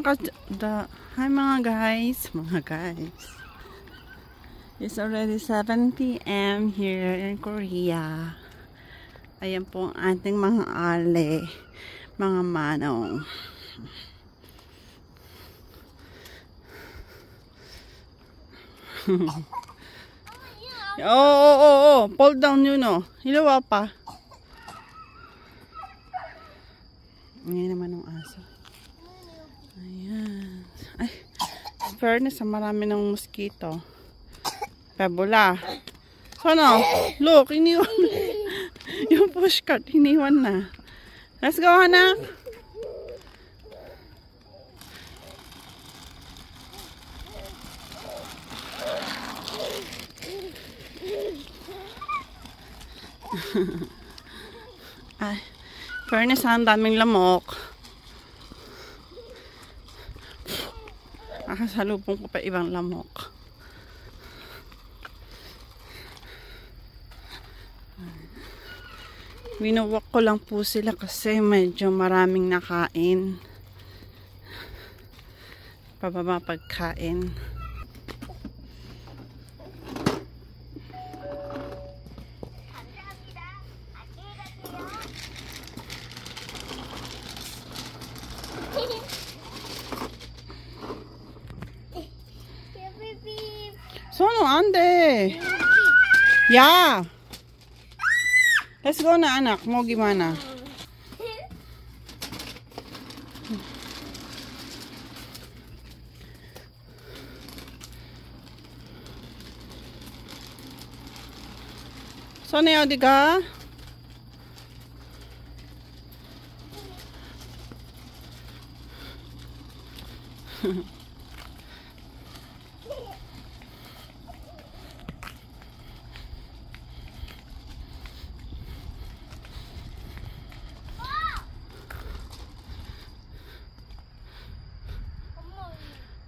Hi mga guys. It's already 7 p.m. here in Korea. Ayan po ang ating mga ale, mga manong. Oh. Pull down yun, oh. Hilawa pa. Ngayon naman ang aso. Ayan. Ay, fairness, marami ng mosquito. Pebula. Sana, look, iniwan. Yung pushcart, iniwan na. Let's go, anak. Ay, fairness, ang daming lamok. Nakasalubong ko pa ibang lamok. Winuwak ko lang po sila kasi medyo maraming nakain. Pababa pagkain. Sono, ande. Yeah. Let's go na, anak. Mo gimana? Sono, 어디가?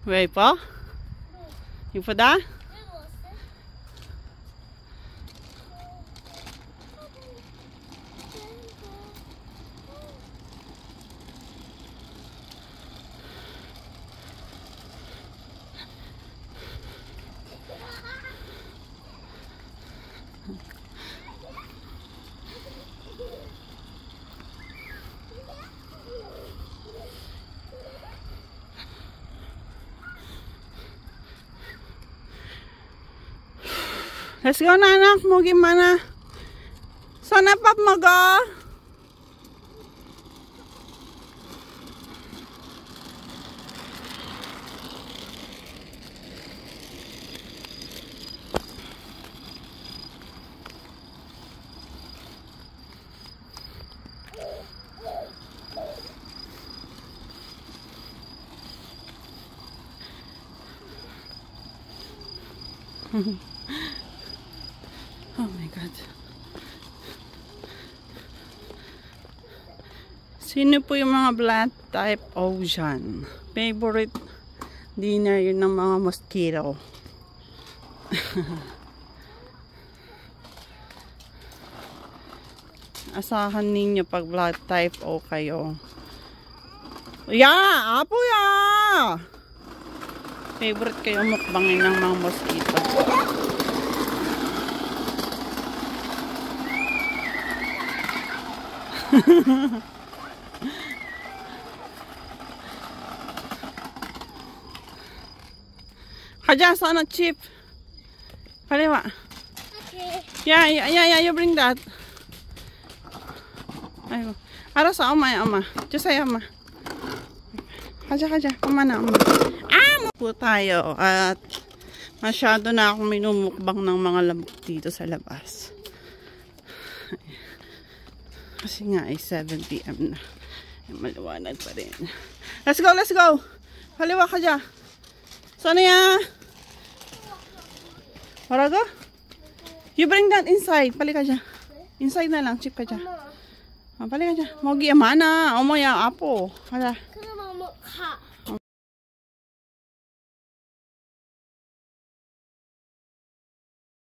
왜 이뻐? 이쁘다? Let's go na, anak. Mo gimana? Sana pap maga. Oh my God. Sino po yung mga black type ocean? Favorite dinner yun ng mga mosquito. Asahan ninyo pag black type o kayo. Yeah! Apo ya! Favorite kayo mukbangin ng mga mosquito. Kaja, sana chip. Kaliwa. Okay. Yeah, you bring that. Ayo. Arasa, oma. Just say oma. Kaja, kumana, oma. Po tayo at masyado na akong minumukbang ng mga lamok dito sa labas. Kasi nga ay 7 p.m. na. Maliwanag pa rin. Let's go! Haliwa ka dyan. Sana ya? Waraga? You bring that inside. Pali ka dyan. Inside na lang. Chip ka dyan. Pali ka dyan. Mogi amana. Omo ya apo. Hala.